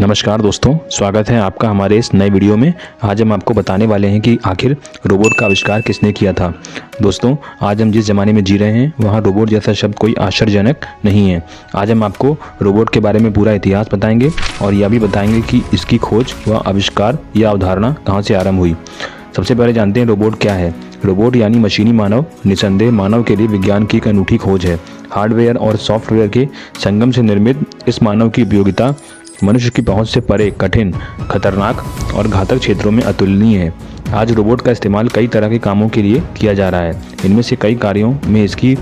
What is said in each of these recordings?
नमस्कार दोस्तों, स्वागत है आपका हमारे इस नए वीडियो में। आज हम आपको बताने वाले हैं कि आखिर रोबोट का आविष्कार किसने किया था। दोस्तों, आज हम जिस ज़माने में जी रहे हैं वहाँ रोबोट जैसा शब्द कोई आश्चर्यजनक नहीं है। आज हम आपको रोबोट के बारे में पूरा इतिहास बताएंगे और यह भी बताएंगे कि इसकी खोज व आविष्कार या अवधारणा कहाँ से आरंभ हुई। सबसे पहले जानते हैं रोबोट क्या है। रोबोट यानी मशीनी मानव निसंदेह मानव के लिए विज्ञान की एक अनूठी खोज है। हार्डवेयर और सॉफ्टवेयर के संगम से निर्मित इस मानव की उपयोगिता मनुष्य की पहुंच से परे, कठिन, खतरनाक और घातक क्षेत्रों में अतुलनीय है। आज रोबोट का इस्तेमाल कई तरह के कामों के लिए किया जा रहा है। इनमें से कई कार्यों में इसकी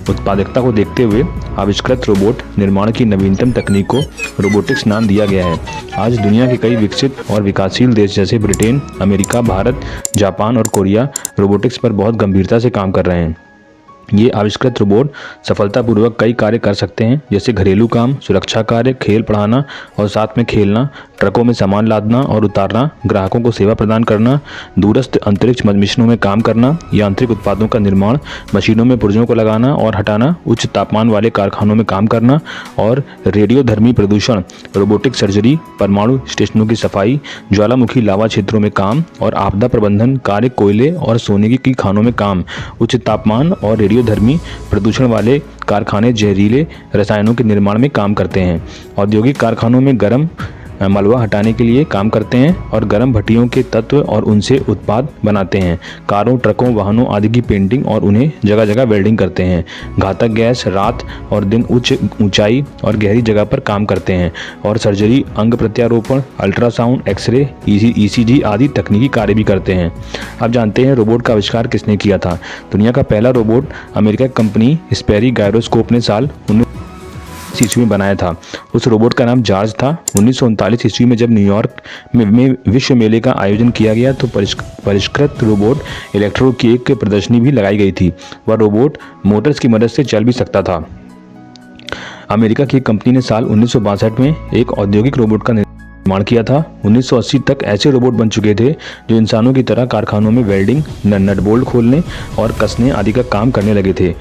उत्पादकता को देखते हुए आविष्कृत रोबोट निर्माण की नवीनतम तकनीक को रोबोटिक्स नाम दिया गया है। आज दुनिया के कई विकसित और विकासशील देश जैसे ब्रिटेन, अमेरिका, भारत, जापान और कोरिया रोबोटिक्स पर बहुत गंभीरता से काम कर रहे हैं। ये आविष्कृत रोबोट सफलतापूर्वक कई कार्य कर सकते हैं, जैसे घरेलू काम, सुरक्षा कार्य, खेल पढ़ाना और साथ में खेलना, ट्रकों में सामान लादना और उतारना, ग्राहकों को सेवा प्रदान करना, दूरस्थ अंतरिक्ष मिशनों में काम करना, यांत्रिक उत्पादों का निर्माण, मशीनों में पुर्जों को लगाना और हटाना, उच्च तापमान वाले कारखानों में काम करना और रेडियोधर्मी प्रदूषण, रोबोटिक सर्जरी, परमाणु स्टेशनों की सफाई, ज्वालामुखी लावा क्षेत्रों में काम और आपदा प्रबंधन कार्य, कोयले और सोने की खानों में काम, उच्च तापमान और रेडियोधर्मी प्रदूषण वाले कारखाने जहरीले रसायनों के निर्माण में काम करते हैं। औद्योगिक कारखानों में गर्म मलबा हटाने के लिए काम करते हैं और गर्म भट्टियों के तत्व और उनसे उत्पाद बनाते हैं। कारों, ट्रकों, वाहनों आदि की पेंटिंग और उन्हें जगह जगह वेल्डिंग करते हैं। घातक गैस, रात और दिन, उच्च ऊंचाई और गहरी जगह पर काम करते हैं और सर्जरी, अंग प्रत्यारोपण, अल्ट्रासाउंड, एक्सरे, ईसीजी आदि तकनीकी कार्य भी करते हैं। अब जानते हैं रोबोट का आविष्कार किसने किया था। दुनिया का पहला रोबोट अमेरिका कंपनी स्पेरी गायरोस्कोप ने साल 1939 ईस्वी में बनाया था। उस रोबोट का नाम जॉर्ज था। 1939 ईस्वी में जब न्यूयॉर्क में विश्व मेले का आयोजन किया गया तो परिष्कृत रोबोट इलेक्ट्रो की एक प्रदर्शनी भी लगाई गई थी। वह रोबोट मोटर्स की मदद से चल भी सकता था। अमेरिका की कंपनी ने साल 1962 में एक औद्योगिक रोबोट का निर्माण किया था। 1980 तक ऐसे रोबोट बन चुके थे जो इंसानों की तरह कारखानों में वेल्डिंग, नट बोल्ट खोलने और कसने आदि का काम करने लगे थे।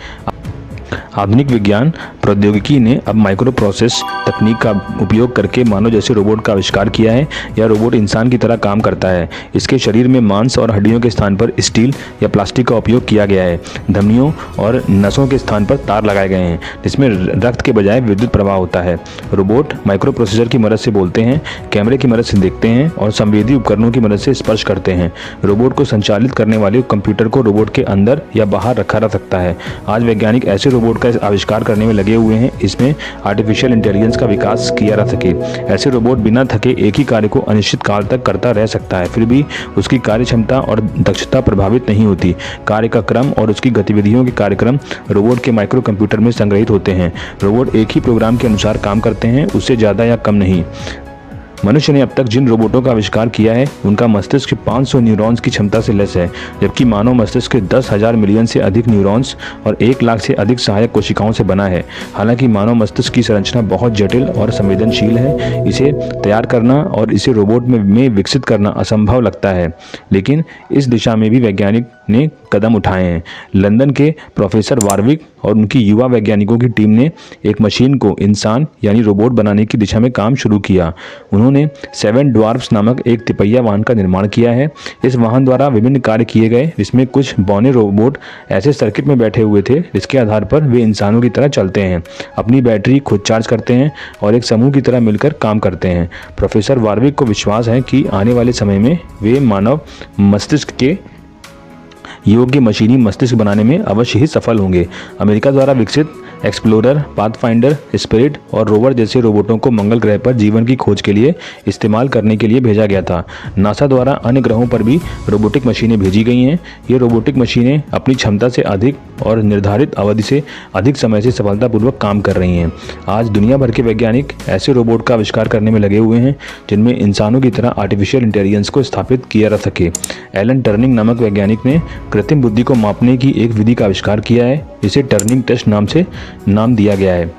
आधुनिक विज्ञान प्रौद्योगिकी ने अब माइक्रो प्रोसेस तकनीक का उपयोग करके मानव जैसे रोबोट का आविष्कार किया है। यह रोबोट इंसान की तरह काम करता है। इसके शरीर में मांस और हड्डियों के स्थान पर स्टील या प्लास्टिक का उपयोग किया गया है। धमनियों और नसों के स्थान पर तार लगाए गए हैं, जिसमें रक्त के बजाय विद्युत प्रवाह होता है। रोबोट माइक्रो प्रोसेसर की मदद से बोलते हैं, कैमरे की मदद से देखते हैं और संवेदी उपकरणों की मदद से स्पर्श करते हैं। रोबोट को संचालित करने वाले कंप्यूटर को रोबोट के अंदर या बाहर रखा जा सकता है। आज वैज्ञानिक ऐसे रोबोट का आविष्कार करने में लगे हुए हैं इसमें आर्टिफिशियल इंटेलिजेंस का विकास किया जा सके। ऐसे रोबोट बिना थके एक ही कार्य को अनिश्चित काल तक करता रह सकता है, फिर भी उसकी कार्य क्षमता और दक्षता प्रभावित नहीं होती। कार्य का क्रम और उसकी गतिविधियों के कार्यक्रम रोबोट के माइक्रो कंप्यूटर में संग्रहित होते हैं। रोबोट एक ही प्रोग्राम के अनुसार काम करते हैं, उससे ज़्यादा या कम नहीं। मनुष्य ने अब तक जिन रोबोटों का आविष्कार किया है उनका मस्तिष्क 500 न्यूरॉन्स की क्षमता से लैस है, जबकि मानव मस्तिष्क के 10,000 मिलियन से अधिक न्यूरॉन्स और 1 लाख से अधिक सहायक कोशिकाओं से बना है। हालांकि मानव मस्तिष्क की संरचना बहुत जटिल और संवेदनशील है। इसे तैयार करना और इसे रोबोट में विकसित करना असंभव लगता है, लेकिन इस दिशा में भी वैज्ञानिक ने कदम उठाए हैं। लंदन के प्रोफेसर वारविक और उनकी युवा वैज्ञानिकों की टीम ने एक मशीन को इंसान यानी रोबोट बनाने की दिशा में काम शुरू किया। उन्होंने 7 ड्वार्फ्स नामक एक तिपहिया वाहन का निर्माण किया है। इस वाहन द्वारा विभिन्न कार्य किए गए, जिसमें कुछ बौने रोबोट ऐसे सर्किट में बैठे हुए थे जिसके आधार पर वे इंसानों की तरह चलते हैं, अपनी बैटरी खुद चार्ज करते हैं और एक समूह की तरह मिलकर काम करते हैं। प्रोफेसर वारविक को विश्वास है कि आने वाले समय में वे मानव मस्तिष्क के योग्य मशीनी मस्तिष्क बनाने में अवश्य ही सफल होंगे। अमेरिका द्वारा विकसित एक्सप्लोरर, पाथफाइंडर, स्पिरिट और रोवर जैसे रोबोटों को मंगल ग्रह पर जीवन की खोज के लिए इस्तेमाल करने के लिए भेजा गया था। नासा द्वारा अन्य ग्रहों पर भी रोबोटिक मशीनें भेजी गई हैं। ये रोबोटिक मशीनें अपनी क्षमता से अधिक और निर्धारित अवधि से अधिक समय से सफलतापूर्वक काम कर रही हैं। आज दुनिया भर के वैज्ञानिक ऐसे रोबोट का आविष्कार करने में लगे हुए हैं जिनमें इंसानों की तरह आर्टिफिशियल इंटेलिजेंस को स्थापित किया जा सके। एलन टर्निंग नामक वैज्ञानिक ने कृत्रिम बुद्धि को मापने की एक विधि का आविष्कार किया है। इसे टर्निंग टेस्ट नाम से नाम दिया गया है।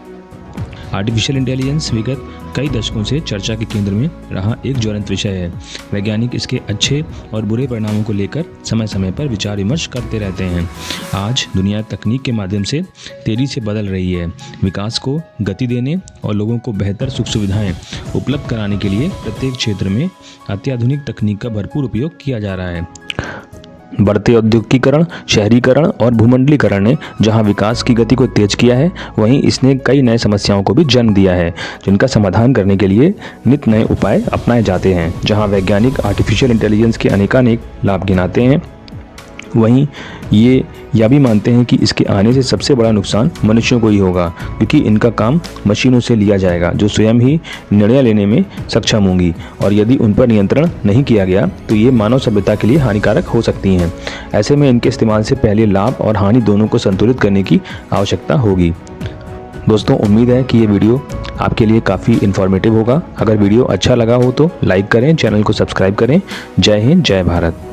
आर्टिफिशियल इंटेलिजेंस विगत कई दशकों से चर्चा के केंद्र में रहा एक ज्वलंत विषय है। वैज्ञानिक इसके अच्छे और बुरे परिणामों को लेकर समय समय पर विचार विमर्श करते रहते हैं। आज दुनिया तकनीक के माध्यम से तेजी से बदल रही है। विकास को गति देने और लोगों को बेहतर सुख सुविधाएं उपलब्ध कराने के लिए प्रत्येक क्षेत्र में अत्याधुनिक तकनीक का भरपूर उपयोग किया जा रहा है। बढ़ते औद्योगिकीकरण, शहरीकरण और भूमंडलीकरण ने जहां विकास की गति को तेज किया है, वहीं इसने कई नए समस्याओं को भी जन्म दिया है, जिनका समाधान करने के लिए नित नए उपाय अपनाए जाते हैं। जहां वैज्ञानिक आर्टिफिशियल इंटेलिजेंस के अनेकानेक लाभ गिनाते हैं, वहीं ये यह भी मानते हैं कि इसके आने से सबसे बड़ा नुकसान मनुष्यों को ही होगा, क्योंकि इनका काम मशीनों से लिया जाएगा जो स्वयं ही निर्णय लेने में सक्षम होंगी, और यदि उन पर नियंत्रण नहीं किया गया तो ये मानव सभ्यता के लिए हानिकारक हो सकती हैं। ऐसे में इनके इस्तेमाल से पहले लाभ और हानि दोनों को संतुलित करने की आवश्यकता होगी। दोस्तों, उम्मीद है कि ये वीडियो आपके लिए काफ़ी इन्फॉर्मेटिव होगा। अगर वीडियो अच्छा लगा हो तो लाइक करें, चैनल को सब्सक्राइब करें। जय हिंद, जय भारत।